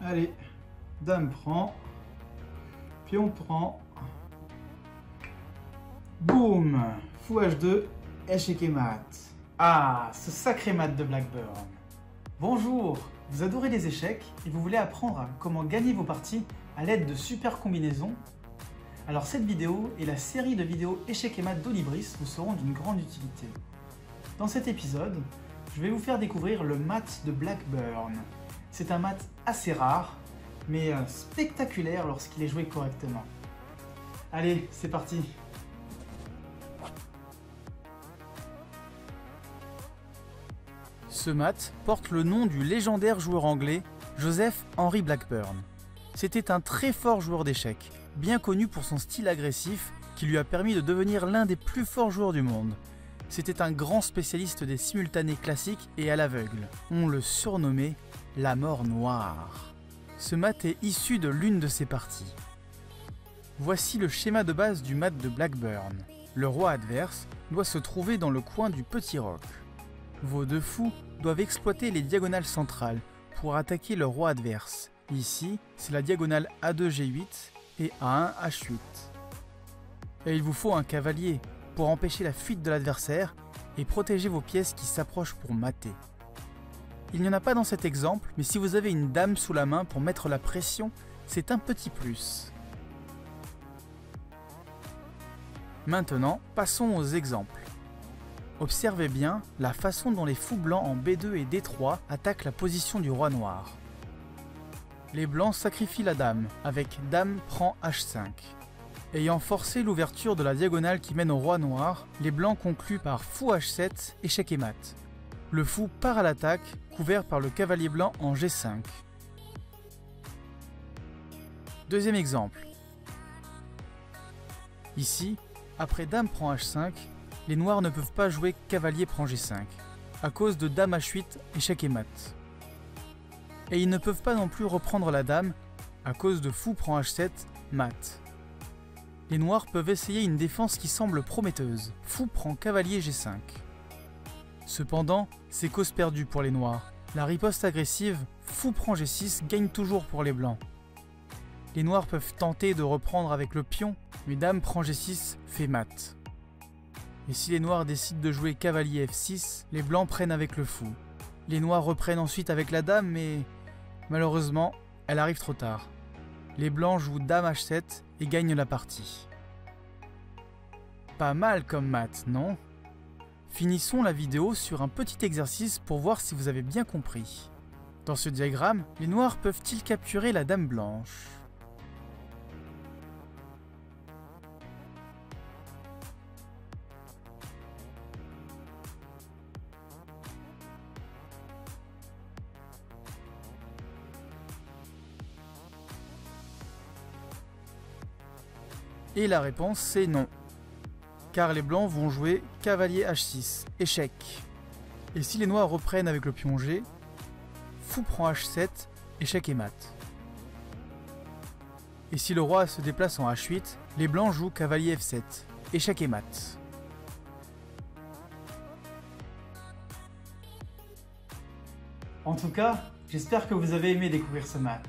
Allez, dame prend, pion prend, boum, fou H2, échec et mat. Ah, ce sacré mat de Blackburn. Bonjour, vous adorez les échecs et vous voulez apprendre comment gagner vos parties à l'aide de super combinaisons? Alors cette vidéo et la série de vidéos échecs et mat d'Olibris vous seront d'une grande utilité. Dans cet épisode, je vais vous faire découvrir le mat de Blackburn. C'est un mat assez rare, mais spectaculaire lorsqu'il est joué correctement. Allez, c'est parti! Ce mat porte le nom du légendaire joueur anglais Joseph Henry Blackburn. C'était un très fort joueur d'échecs, bien connu pour son style agressif qui lui a permis de devenir l'un des plus forts joueurs du monde. C'était un grand spécialiste des simultanés classiques et à l'aveugle. On le surnommait la mort noire. Ce mat est issu de l'une de ses parties. Voici le schéma de base du mat de Blackburn. Le roi adverse doit se trouver dans le coin du petit roc. Vos deux fous doivent exploiter les diagonales centrales pour attaquer le roi adverse. Ici, c'est la diagonale A2-G8 et A1-H8. Et il vous faut un cavalier pour empêcher la fuite de l'adversaire et protéger vos pièces qui s'approchent pour mater. Il n'y en a pas dans cet exemple, mais si vous avez une dame sous la main pour mettre la pression, c'est un petit plus. Maintenant, passons aux exemples. Observez bien la façon dont les fous blancs en B2 et D3 attaquent la position du roi noir. Les blancs sacrifient la dame, avec dame prend H5. Ayant forcé l'ouverture de la diagonale qui mène au roi noir, les blancs concluent par fou H7, échec et mat. Le fou part à l'attaque, couvert par le cavalier blanc en G5. Deuxième exemple. Ici, après dame prend H5, les noirs ne peuvent pas jouer cavalier prend G5, à cause de dame H8, échec et mat. Et ils ne peuvent pas non plus reprendre la dame, à cause de fou prend H7, mat. Les noirs peuvent essayer une défense qui semble prometteuse, fou prend cavalier G5. Cependant, c'est cause perdue pour les noirs. La riposte agressive, fou prend G6 gagne toujours pour les blancs. Les noirs peuvent tenter de reprendre avec le pion, mais dame prend G6 fait mat. Et si les noirs décident de jouer cavalier F6, les blancs prennent avec le fou. Les noirs reprennent ensuite avec la dame, mais malheureusement, elle arrive trop tard. Les blancs jouent dame H7 et gagnent la partie. Pas mal comme mat, non? Finissons la vidéo sur un petit exercice pour voir si vous avez bien compris. Dans ce diagramme, les noirs peuvent-ils capturer la dame blanche? Et la réponse c'est non. Car les blancs vont jouer cavalier H6, échec. Et si les noirs reprennent avec le pion G, fou prend H7, échec et mat. Et si le roi se déplace en H8, les blancs jouent cavalier F7, échec et mat. En tout cas, j'espère que vous avez aimé découvrir ce mat.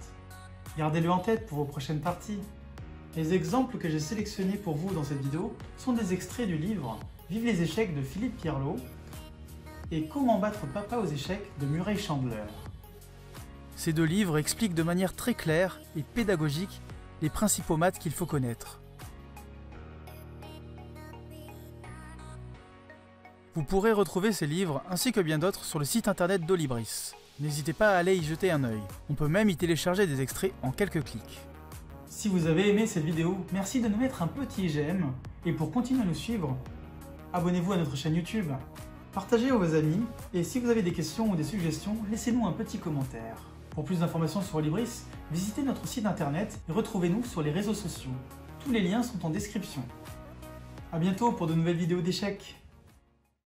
Gardez-le en tête pour vos prochaines parties. Les exemples que j'ai sélectionnés pour vous dans cette vidéo sont des extraits du livre Vive les échecs de Philippe Pierlot et Comment battre papa aux échecs de Murray Chandler. Ces deux livres expliquent de manière très claire et pédagogique les principaux maths qu'il faut connaître. Vous pourrez retrouver ces livres ainsi que bien d'autres sur le site internet d'Olibris. N'hésitez pas à aller y jeter un œil. On peut même y télécharger des extraits en quelques clics. Si vous avez aimé cette vidéo, merci de nous mettre un petit j'aime et pour continuer à nous suivre, abonnez-vous à notre chaîne YouTube, partagez à vos amis et si vous avez des questions ou des suggestions, laissez-nous un petit commentaire. Pour plus d'informations sur Olibris, visitez notre site internet et retrouvez-nous sur les réseaux sociaux. Tous les liens sont en description. A bientôt pour de nouvelles vidéos d'échecs.